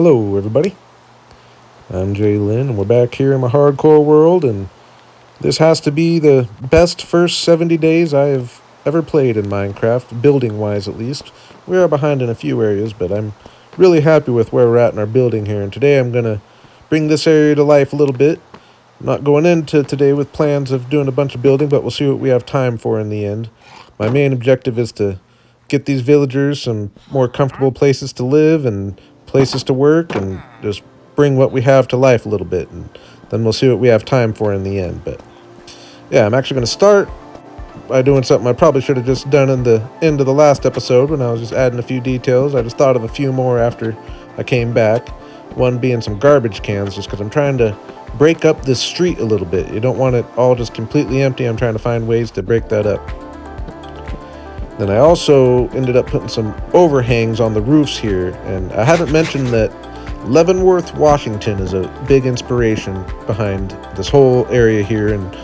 Hello, everybody. I'm Jay Lynn, and we're back here in my hardcore world, and this has to be the best first 70 days I have ever played in Minecraft, building-wise at least. We are behind in a few areas, but I'm really happy with where we're at in our building here, and today I'm going to bring this area to life a little bit. I'm not going into today with plans of doing a bunch of building, but we'll see what we have time for in the end. My main objective is to get these villagers some more comfortable places to live and places to work, and just bring what we have to life a little bit, and then we'll see what we have time for in the end. But yeah, I'm actually going to start by doing something I probably should have just done in the end of the last episode when I was just adding a few details. I just thought of a few more after I came back. One being some garbage cans, just because I'm trying to break up this street a little bit. You don't want it all just completely empty. I'm trying to find ways to break that up. Then I also ended up putting some overhangs on the roofs here, and I haven't mentioned that Leavenworth, Washington is a big inspiration behind this whole area here, and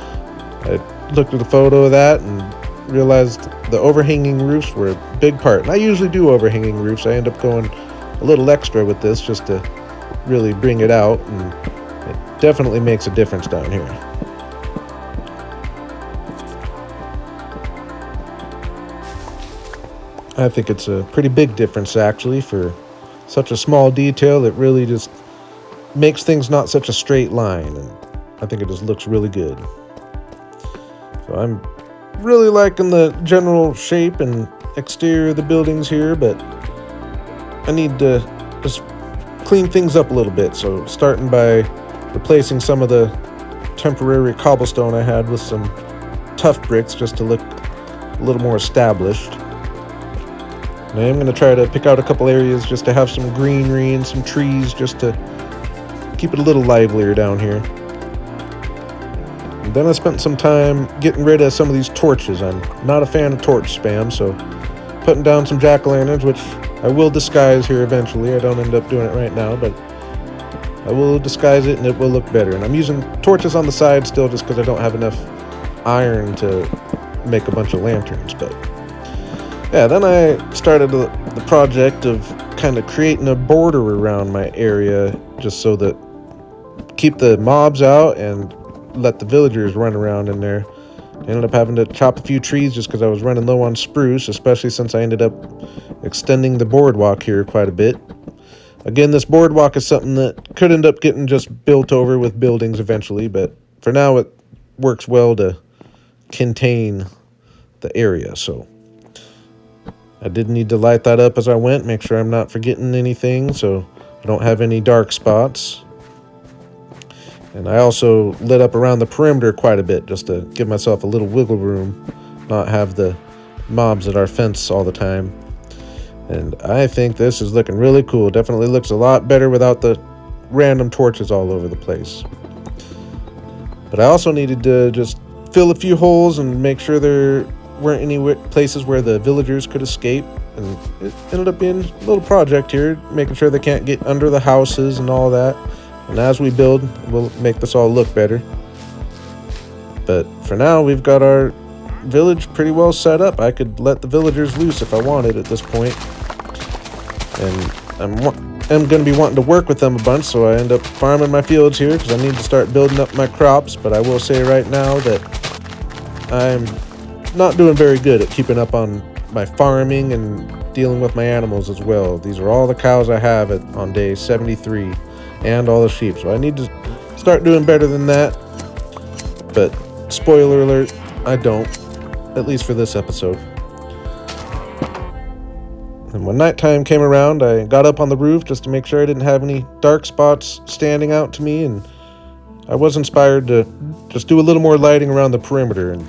I looked at a photo of that and realized the overhanging roofs were a big part. And I usually do overhanging roofs. I end up going a little extra with this just to really bring it out, and it definitely makes a difference down here. I think it's a pretty big difference, actually, for such a small detail. It really just makes things not such a straight line, and I think it just looks really good. So I'm really liking the general shape and exterior of the buildings here, but I need to just clean things up a little bit. So starting by replacing some of the temporary cobblestone I had with some tough bricks just to look a little more established. And I am going to try to pick out a couple areas just to have some greenery and some trees just to keep it a little livelier down here. And then I spent some time getting rid of some of these torches. I'm not a fan of torch spam, so putting down some jack-o'-lanterns, which I will disguise here eventually. I don't end up doing it right now, but I will disguise it and it will look better. And I'm using torches on the side still just because I don't have enough iron to make a bunch of lanterns, but yeah, then I started the project of kind of creating a border around my area just so that keep the mobs out and let the villagers run around in there. I ended up having to chop a few trees just because I was running low on spruce, especially since I ended up extending the boardwalk here quite a bit. Again, this boardwalk is something that could end up getting just built over with buildings eventually, but for now it works well to contain the area, so I did need to light that up as I went, make sure I'm not forgetting anything so I don't have any dark spots. And I also lit up around the perimeter quite a bit just to give myself a little wiggle room, not have the mobs at our fence all the time. And I think this is looking really cool. Definitely looks a lot better without the random torches all over the place. But I also needed to just fill a few holes and make sure there weren't any places where the villagers could escape, and it ended up being a little project here, making sure they can't get under the houses and all that. And as we build, we'll make this all look better. But for now, we've got our village pretty well set up. I could let the villagers loose if I wanted at this point, and I'm going to be wanting to work with them a bunch, so I end up farming my fields here because I need to start building up my crops. But I will say right now that I'm not doing very good at keeping up on my farming and dealing with my animals as well. These are all the cows I have on day 73 and all the sheep, so I need to start doing better than that. But spoiler alert, I don't, at least for this episode. And when nighttime came around, I got up on the roof just to make sure I didn't have any dark spots standing out to me, and I was inspired to just do a little more lighting around the perimeter, and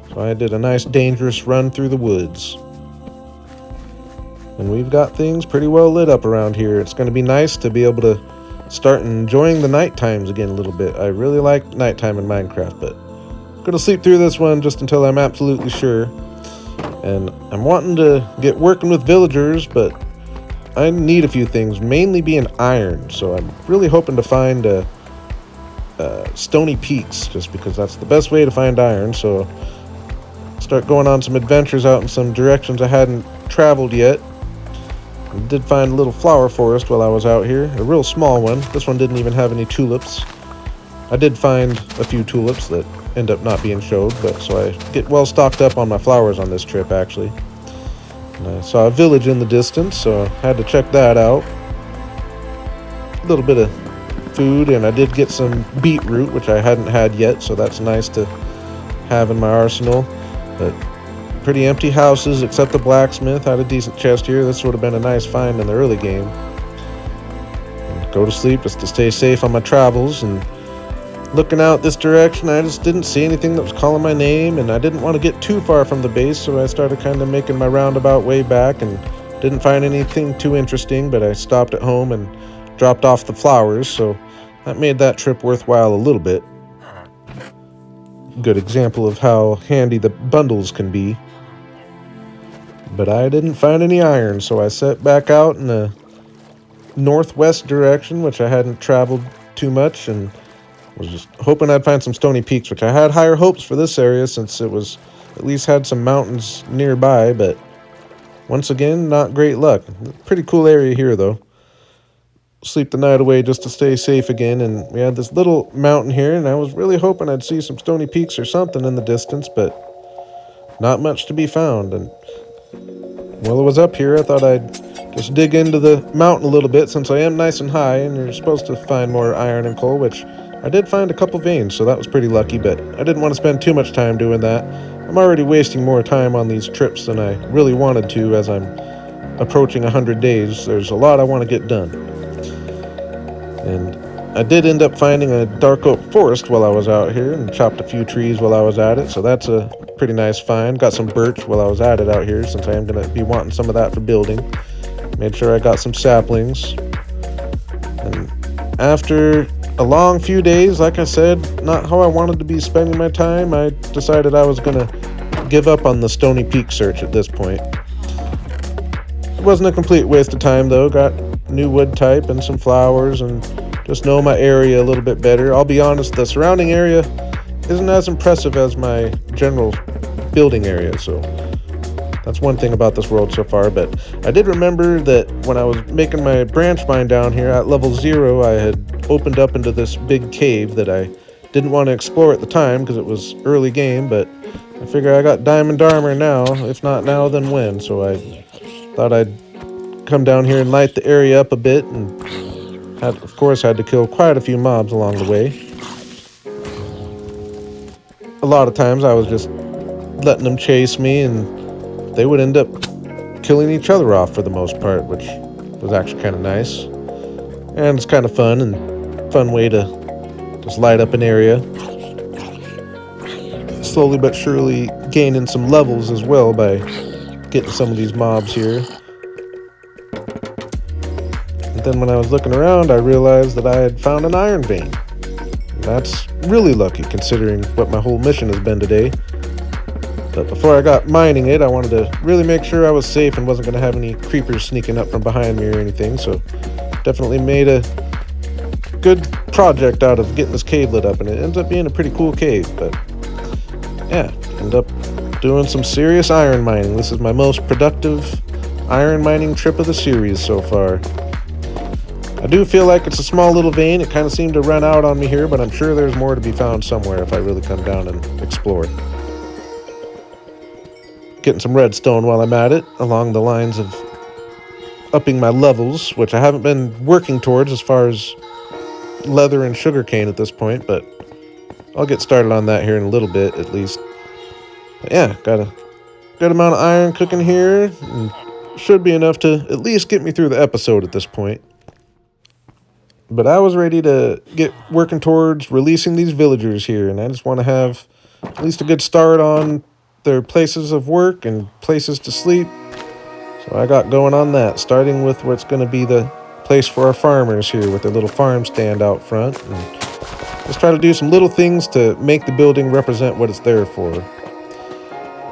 so I did a nice dangerous run through the woods. And we've got things pretty well lit up around here. It's going to be nice to be able to start enjoying the night times again a little bit. I really like nighttime in Minecraft, but I'm going to sleep through this one just until I'm absolutely sure. And I'm wanting to get working with villagers, but I need a few things, mainly being iron. So I'm really hoping to find Stony Peaks, just because that's the best way to find iron. So start going on some adventures out in some directions I hadn't traveled yet. I did find a little flower forest while I was out here, a real small one. This one didn't even have any tulips. I did find a few tulips that end up not being showed, but so I get well stocked up on my flowers on this trip, actually. And I saw a village in the distance, so I had to check that out. A little bit of food, and I did get some beetroot, which I hadn't had yet, so that's nice to have in my arsenal. But pretty empty houses, except the blacksmith had a decent chest here. This would have been a nice find in the early game. And go to sleep just to stay safe on my travels. And looking out this direction, I just didn't see anything that was calling my name, and I didn't want to get too far from the base, so I started kind of making my roundabout way back and didn't find anything too interesting, but I stopped at home and dropped off the flowers, so that made that trip worthwhile a little bit. Good example of how handy the bundles can be. But I didn't find any iron, so I set back out in the northwest direction, which I hadn't traveled too much, and was just hoping I'd find some stony peaks, which I had higher hopes for this area since it was at least had some mountains nearby, but once again, not great luck. Pretty cool area here, though. Sleep the night away just to stay safe again, and we had this little mountain here, and I was really hoping I'd see some stony peaks or something in the distance, but not much to be found. And while I was up here, I thought I'd just dig into the mountain a little bit, since I am nice and high, and you're supposed to find more iron and coal, which I did find a couple veins, so that was pretty lucky, but I didn't want to spend too much time doing that. I'm already wasting more time on these trips than I really wanted to as I'm approaching 100 days. There's a lot I want to get done. And I did end up finding a dark oak forest while I was out here and chopped a few trees while I was at it, so that's a pretty nice find. Got some birch while I was at it out here, since I am going to be wanting some of that for building. Made sure I got some saplings. And after a long few days, like I said, not how I wanted to be spending my time, I decided I was going to give up on the Stony Peak search at this point. It wasn't a complete waste of time, though. Got new wood type and some flowers and just know my area a little bit better. I'll be honest, the surrounding area isn't as impressive as my general building area, so that's one thing about this world so far. But I did remember that when I was making my branch mine down here at level 0, I had opened up into this big cave that I didn't want to explore at the time because it was early game, but I figure I got diamond armor now. If not now, then when? So I thought I'd come down here and light the area up a bit, and of course had to kill quite a few mobs along the way. A lot of times I was just letting them chase me, and they would end up killing each other off for the most part, which was actually kind of nice. And it's kind of fun, and fun way to just light up an area. Slowly but surely gaining some levels as well by getting some of these mobs here. And then when I was looking around, I realized that I had found an iron vein. And that's really lucky considering what my whole mission has been today. But before I got mining it, I wanted to really make sure I was safe and wasn't going to have any creepers sneaking up from behind me or anything. So definitely made a good project out of getting this cave lit up, and it ends up being a pretty cool cave. But yeah, end up doing some serious iron mining. This is my most productive iron mining trip of the series so far. I do feel like it's a small little vein. It kind of seemed to run out on me here, but I'm sure there's more to be found somewhere if I really come down and explore. Getting some redstone while I'm at it, along the lines of upping my levels, which I haven't been working towards as far as leather and sugarcane at this point, but I'll get started on that here in a little bit at least. But yeah, got a good amount of iron cooking here, and should be enough to at least get me through the episode at this point. But I was ready to get working towards releasing these villagers here, and I just want to have at least a good start on their places of work and places to sleep. So I got going on that, starting with what's going to be the place for our farmers here with their little farm stand out front. And just try to do some little things to make the building represent what it's there for.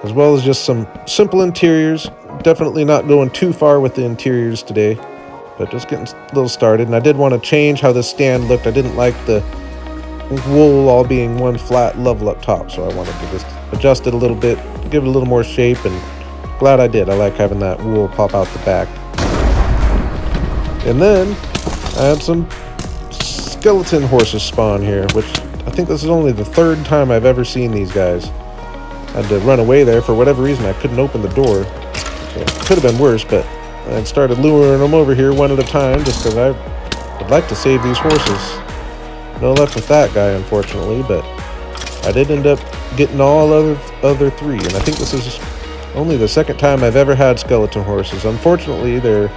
As well as just some simple interiors. Definitely not going too far with the interiors today, but just getting a little started. And I did want to change how this stand looked. I didn't like the wool all being one flat level up top, so I wanted to just adjust it a little bit, give it a little more shape, and glad I did. I like having that wool pop out the back. And then I had some skeleton horses spawn here, which I think this is only the third time I've ever seen these guys. I had to run away there for whatever reason. I couldn't open the door. So it could have been worse, but I started luring them over here one at a time just because I would like to save these horses. No luck with that guy, unfortunately, but I did end up getting all other three, and I think this is only the second time I've ever had skeleton horses. Unfortunately, they're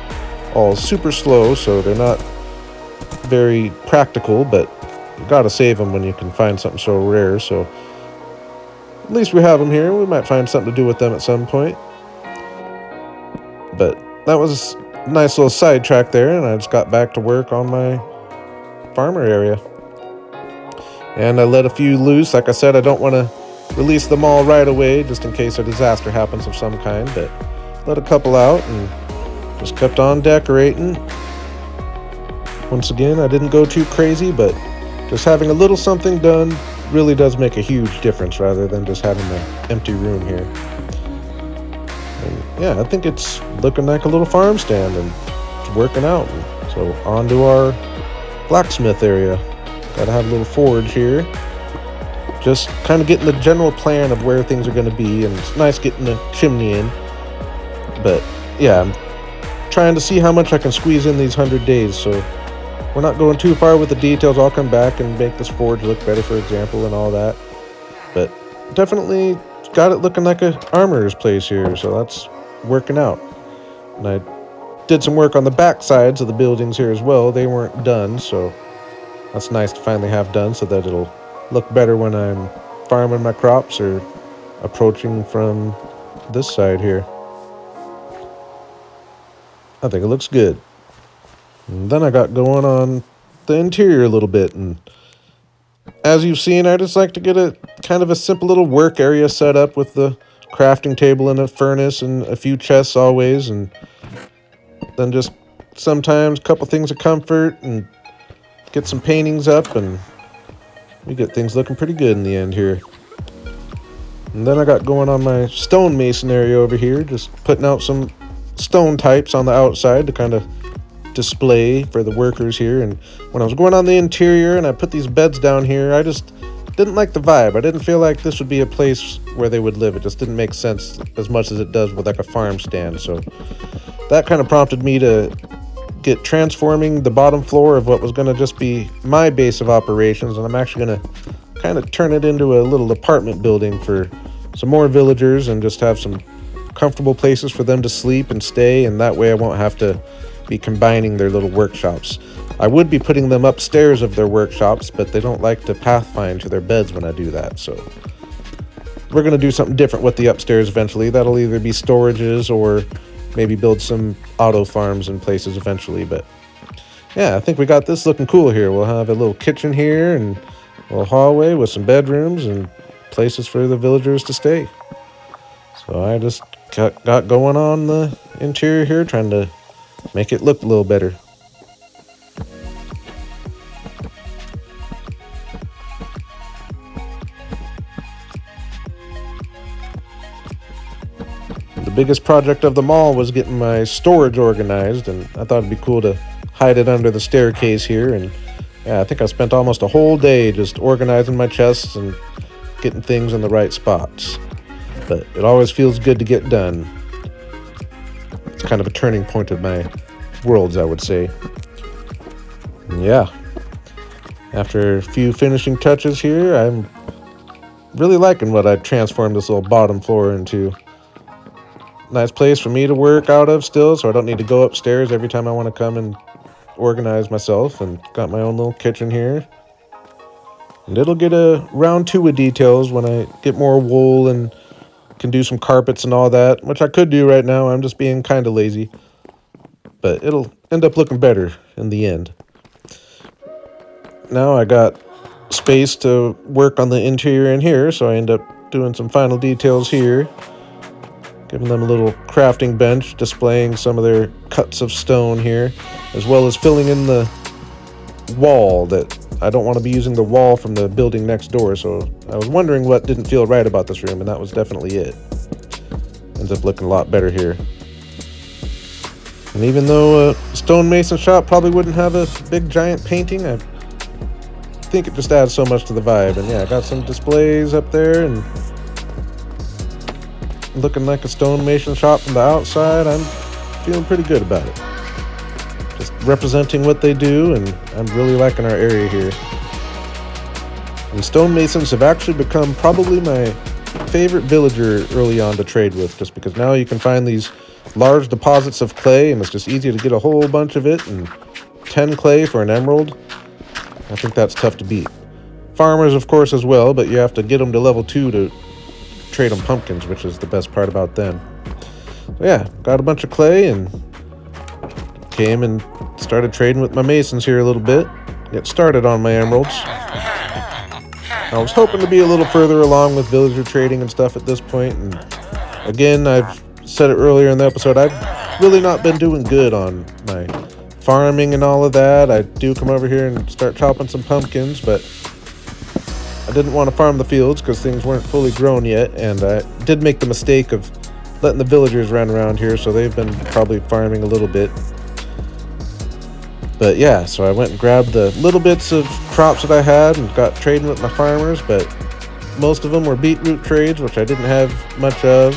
all super slow, so they're not very practical, but you gotta save them when you can find something so rare. So at least we have them here. We might find something to do with them at some point. But that was a nice little sidetrack there, and I just got back to work on my farmer area. And I let a few loose. Like I said, I don't want to release them all right away just in case a disaster happens of some kind, but let a couple out and just kept on decorating. Once again, I didn't go too crazy, but just having a little something done really does make a huge difference rather than just having an empty room here. And yeah, I think it's looking like a little farm stand and it's working out. And so on to our blacksmith area. Gotta have a little forge here. Just kind of getting the general plan of where things are going to be, and it's nice getting the chimney in. But yeah, I'm trying to see how much I can squeeze in these 100 days, so we're not going too far with the details. I'll come back and make this forge look better, for example, and all that. But definitely got it looking like an armorer's place here, so that's working out. And I did some work on the back sides of the buildings here as well. They weren't done, so that's nice to finally have done so that it'll look better when I'm farming my crops or approaching from this side here. I think it looks good. And then I got going on the interior a little bit, and as you've seen, I just like to get a kind of a simple little work area set up with the crafting table and a furnace and a few chests always, and then just sometimes a couple things of comfort and get some paintings up, and we get things looking pretty good in the end here. And then I got going on my stonemason area over here, just putting out some stone types on the outside to kind of display for the workers here. And when I was going on the interior and I put these beds down here, I just didn't like the vibe. I didn't feel like this would be a place where they would live. It just didn't make sense as much as it does with like a farm stand. So that kind of prompted me to get transforming the bottom floor of what was going to just be my base of operations, and I'm actually going to kind of turn it into a little apartment building for some more villagers and just have some comfortable places for them to sleep and stay, and that way I won't have to be combining their little workshops. I would be putting them upstairs of their workshops, but they don't like to pathfind to their beds when I do that, so we're going to do something different with the upstairs eventually. That'll either be storages or maybe build some auto farms in places eventually. But yeah, I think we got this looking cool here. We'll have a little kitchen here and a little hallway with some bedrooms and places for the villagers to stay. So I just got going on the interior here, trying to make it look a little better. The biggest project of them all was getting my storage organized, and I thought it'd be cool to hide it under the staircase here. And yeah, I think I spent almost a whole day just organizing my chests and getting things in the right spots. But it always feels good to get done. It's kind of a turning point of my worlds, I would say. And yeah, after a few finishing touches here, I'm really liking what I transformed this little bottom floor into. Nice place for me to work out of still, so I don't need to go upstairs every time I want to come and organize myself. And got my own little kitchen here. And it'll get a round 2 of details when I get more wool and can do some carpets and all that, which I could do right now. I'm just being kind of lazy. But it'll end up looking better in the end. Now I got space to work on the interior in here, so I end up doing some final details here. Giving them a little crafting bench, displaying some of their cuts of stone here, as well as filling in the wall. That I don't want to be using the wall from the building next door, so I was wondering what didn't feel right about this room, and that was definitely it. Ends up looking a lot better here. And even though a stonemason shop probably wouldn't have a big giant painting, I think it just adds so much to the vibe. And yeah, I got some displays up there and looking like a stonemason shop from the outside. I'm feeling pretty good about it. Just representing what they do, and I'm really liking our area here. And stonemasons have actually become probably my favorite villager early on to trade with, just because now you can find these large deposits of clay and it's just easy to get a whole bunch of it, and 10 clay for an emerald, I think that's tough to beat. Farmers, of course, as well, but you have to get them to level 2 to trade them pumpkins, which is the best part about them. So yeah, got a bunch of clay and came and started trading with my masons here a little bit. Get started on my emeralds. I was hoping to be a little further along with villager trading and stuff at this point, and again, I've said it earlier in the episode, I've really not been doing good on my farming and all of that. I do come over here and start chopping some pumpkins, but I didn't want to farm the fields because things weren't fully grown yet, and I did make the mistake of letting the villagers run around here, so they've been probably farming a little bit. But yeah, so I went and grabbed the little bits of crops that I had and got trading with my farmers, but most of them were beetroot trades, which I didn't have much of.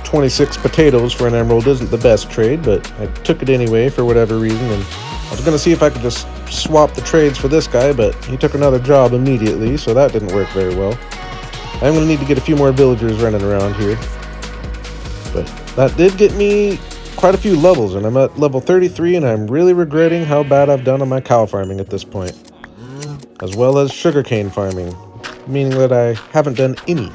26 potatoes for an emerald isn't the best trade, but I took it anyway for whatever reason, and I was going to see if I could just swap the trades for this guy, but he took another job immediately, so that didn't work very well. I'm going to need to get a few more villagers running around here. But that did get me quite a few levels, and I'm at level 33, and I'm really regretting how bad I've done on my cow farming at this point, as well as sugarcane farming, meaning that I haven't done any.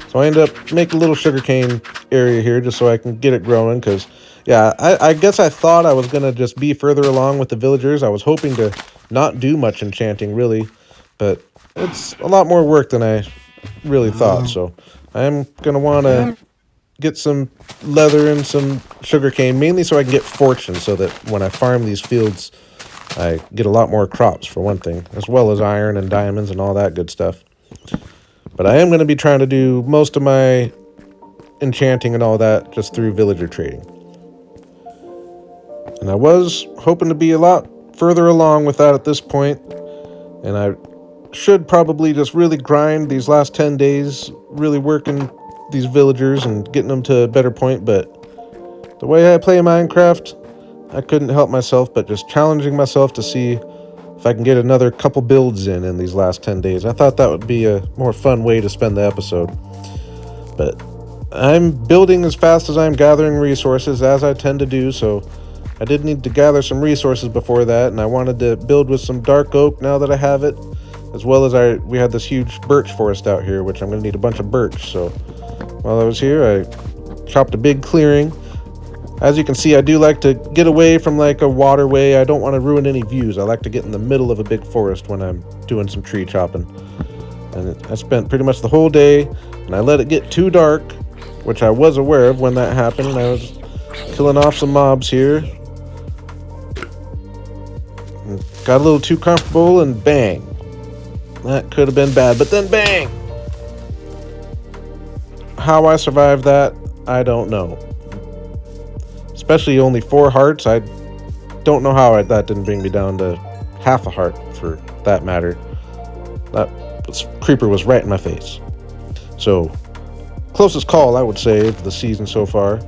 So I ended up making a little sugarcane area here just so I can get it growing, because yeah, I guess I thought I was going to just be further along with the villagers. I was hoping to not do much enchanting, really, but it's a lot more work than I really thought, so I'm going to want to get some leather and some sugarcane, mainly so I can get fortune, so that when I farm these fields, I get a lot more crops, for one thing, as well as iron and diamonds and all that good stuff. But I am going to be trying to do most of my enchanting and all that just through villager trading. And I was hoping to be a lot further along with that at this point, and I should probably just really grind these last 10 days, really working these villagers and getting them to a better point. But the way I play Minecraft, I couldn't help myself but just challenging myself to see if I can get another couple builds in these last 10 days. I thought that would be a more fun way to spend the episode. But I'm building as fast as I'm gathering resources, as I tend to do, so I did need to gather some resources before that, and I wanted to build with some dark oak now that I have it, as well as we had this huge birch forest out here, which I'm going to need a bunch of birch. So while I was here, I chopped a big clearing. As you can see, I do like to get away from like a waterway. I don't want to ruin any views. I like to get in the middle of a big forest when I'm doing some tree chopping. And I spent pretty much the whole day, and I let it get too dark, which I was aware of when that happened, and I was killing off some mobs here. And got a little too comfortable, and bang. That could have been bad, but then bang! How I survived that, I don't know. Especially only 4 hearts, I don't know how that didn't bring me down to half a heart, for that matter. That creeper was right in my face. So, closest call, I would say, of the season so far.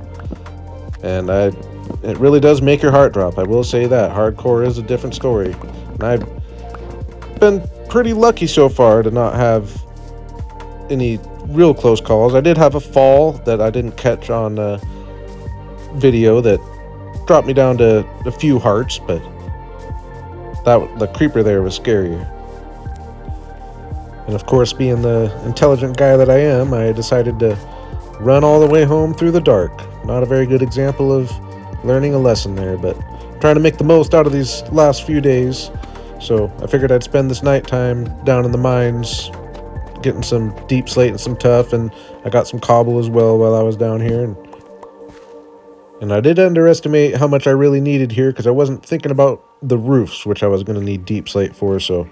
And it really does make your heart drop, I will say that. Hardcore is a different story. And I've been pretty lucky so far to not have any real close calls. I did have a fall that I didn't catch on video that dropped me down to a few hearts, but the creeper there was scarier. And of course, being the intelligent guy that I am, I decided to run all the way home through the dark. Not a very good example of learning a lesson there, but trying to make the most out of these last few days. So I figured I'd spend this nighttime down in the mines getting some deep slate and some tuff, and I got some cobble as well while I was down here. And I did underestimate how much I really needed here, because I wasn't thinking about the roofs, which I was going to need deep slate for, so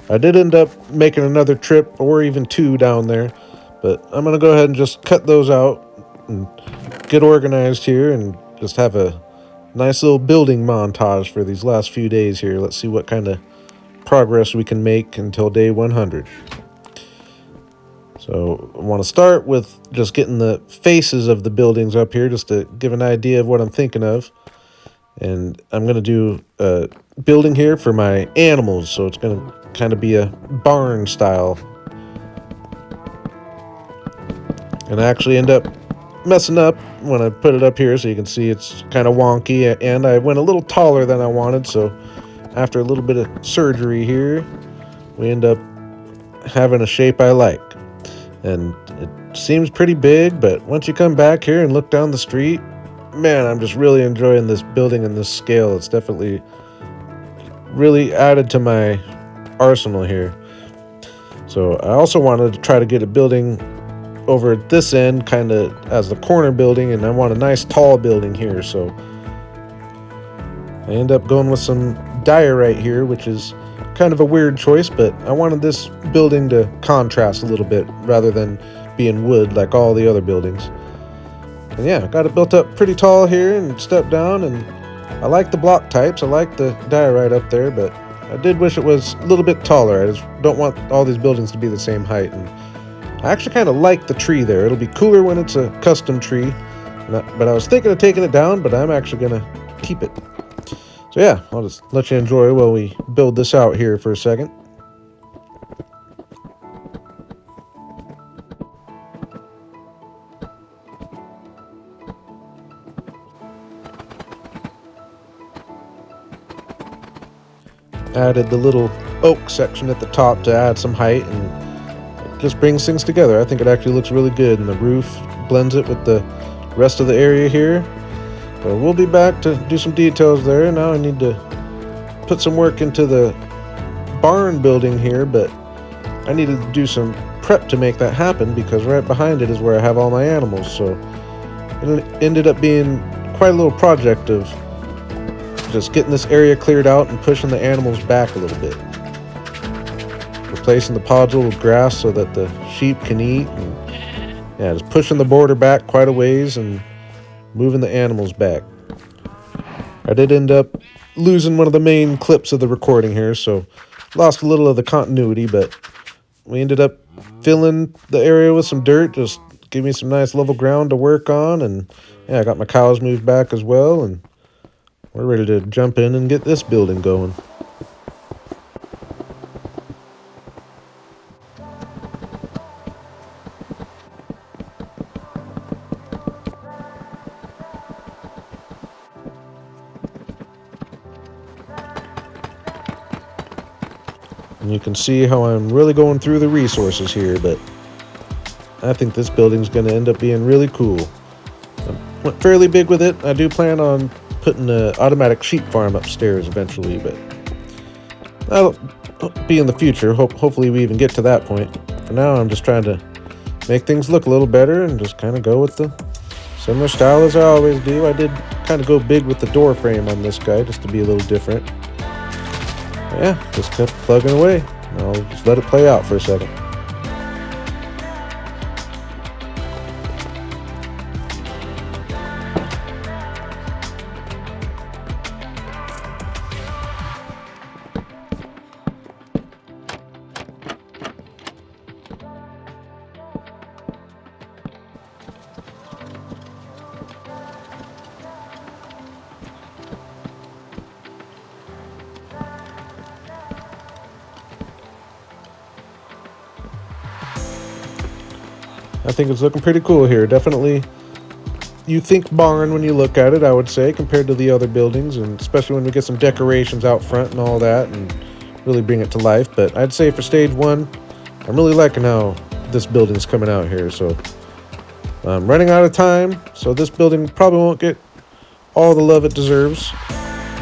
I did end up making another trip, or even 2 down there, but I'm going to go ahead and just cut those out and get organized here and just have a nice little building montage for these last few days here. Let's see what kind of progress we can make until day 100. So I want to start with just getting the faces of the buildings up here just to give an idea of what I'm thinking of. And I'm going to do a building here for my animals, so it's going to kind of be a barn style. And I actually end up messing up when I put it up here, so you can see it's kind of wonky, and I went a little taller than I wanted, so after a little bit of surgery here, we end up having a shape I like. And it seems pretty big, but once you come back here and look down the street, man, I'm just really enjoying this building and this scale. It's definitely really added to my arsenal here. So I also wanted to try to get a building over at this end, kind of as the corner building, and I want a nice tall building here. So I end up going with some diorite here, which is kind of a weird choice, but I wanted this building to contrast a little bit rather than being wood like all the other buildings. And yeah, got it built up pretty tall here and stepped down, and I like the block types. I like the diorite up there, but I did wish it was a little bit taller. I just don't want all these buildings to be the same height. And I actually kind of like the tree there. It'll be cooler when it's a custom tree, but I was thinking of taking it down, but I'm actually going to keep it. So yeah, I'll just let you enjoy while we build this out here for a second. Added the little oak section at the top to add some height, and it just brings things together. I think it actually looks really good, and the roof blends it with the rest of the area here. But we'll be back to do some details there. Now I need to put some work into the barn building here, but I needed to do some prep to make that happen because right behind it is where I have all my animals. So it ended up being quite a little project of just getting this area cleared out and pushing the animals back a little bit. Replacing the podzol with grass so that the sheep can eat. And yeah, just pushing the border back quite a ways and moving the animals back. I did end up losing one of the main clips of the recording here, so lost a little of the continuity, but we ended up filling the area with some dirt, just give me some nice level ground to work on, and yeah, I got my cows moved back as well, and we're ready to jump in and get this building going. And you can see how I'm really going through the resources here, but I think this building's going to end up being really cool. I went fairly big with it. I do plan on putting an automatic sheep farm upstairs eventually, but that'll be in the future. Hopefully we even get to that point. For now, I'm just trying to make things look a little better and just kind of go with the similar style as I always do. I did kind of go big with the door frame on this guy just to be a little different. Yeah, just kept plugging away. I'll just let it play out for a second. I think it's looking pretty cool here. Definitely, you think barn when you look at it, I would say, compared to the other buildings, and especially when we get some decorations out front and all that, and really bring it to life. But I'd say for stage one, I'm really liking how this building's coming out here. So I'm running out of time, so this building probably won't get all the love it deserves.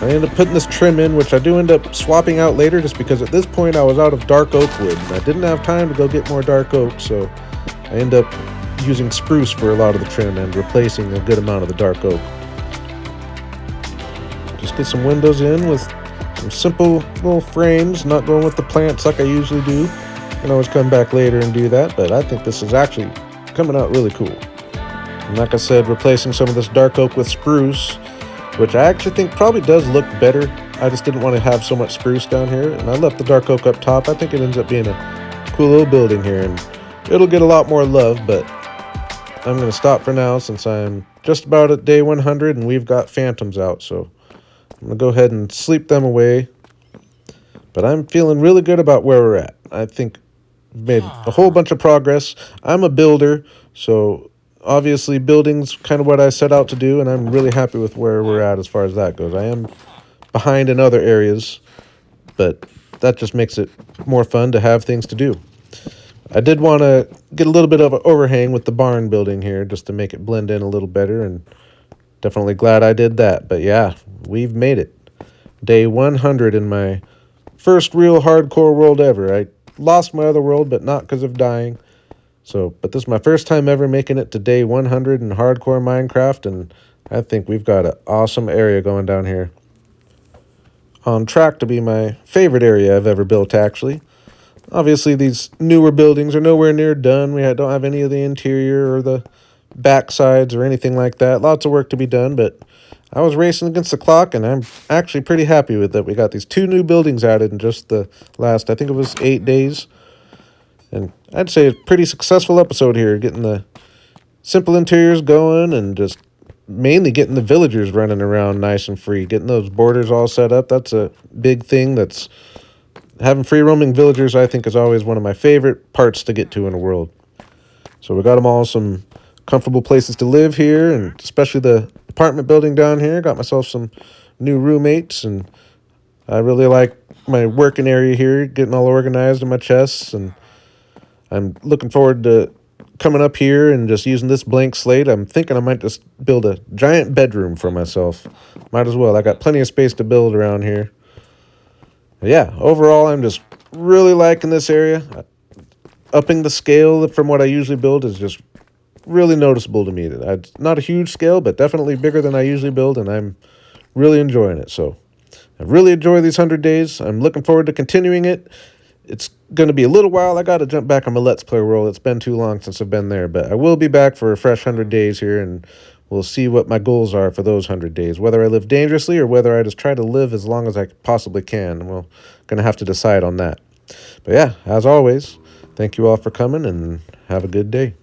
I end up putting this trim in, which I do end up swapping out later, just because at this point I was out of dark oak wood, and I didn't have time to go get more dark oak, so I end up using spruce for a lot of the trim and replacing a good amount of the dark oak. Just get some windows in with some simple little frames, not going with the plants like I usually do. I can always come back later and do that, but I think this is actually coming out really cool. And like I said, replacing some of this dark oak with spruce, which I actually think probably does look better. I just didn't want to have so much spruce down here, and I left the dark oak up top. I think it ends up being a cool little building here, and it'll get a lot more love, but I'm going to stop for now since I'm just about at day 100 and we've got phantoms out, so I'm going to go ahead and sleep them away. But I'm feeling really good about where we're at. I think we've made a whole bunch of progress. I'm a builder, so obviously building's kind of what I set out to do, and I'm really happy with where we're at as far as that goes. I am behind in other areas, but that just makes it more fun to have things to do. I did want to get a little bit of an overhang with the barn building here just to make it blend in a little better, and definitely glad I did that. But yeah, we've made it. Day 100 in my first real hardcore world ever. I lost my other world, but not because of dying. But this is my first time ever making it to day 100 in hardcore Minecraft, and I think we've got an awesome area going down here. On track to be my favorite area I've ever built, actually. Obviously, these newer buildings are nowhere near done. Don't have any of the interior or the backsides or anything like that. Lots of work to be done, but I was racing against the clock, and I'm actually pretty happy with it. We got these 2 new buildings added in just the last, I think it was 8 days. And I'd say a pretty successful episode here, getting the simple interiors going and just mainly getting the villagers running around nice and free, getting those borders all set up. That's a big thing. Having free roaming villagers, I think, is always one of my favorite parts to get to in a world. So we got them all some comfortable places to live here, and especially the apartment building down here. Got myself some new roommates, and I really like my working area here, getting all organized in my chests, and I'm looking forward to coming up here and just using this blank slate. I'm thinking I might just build a giant bedroom for myself. Might as well. I got plenty of space to build around here. Yeah, overall, I'm just really liking this area. Upping the scale from what I usually build is just really noticeable to me. It's not a huge scale, but definitely bigger than I usually build, and I'm really enjoying it. So I really enjoy these 100 days. I'm looking forward to continuing it. It's going to be a little while. I got to jump back on my Let's Play world. It's been too long since I've been there, but I will be back for a fresh 100 days here, and we'll see what my goals are for those 100 days, whether I live dangerously or whether I just try to live as long as I possibly can. We're going to have to decide on that. But yeah, as always, thank you all for coming, and have a good day.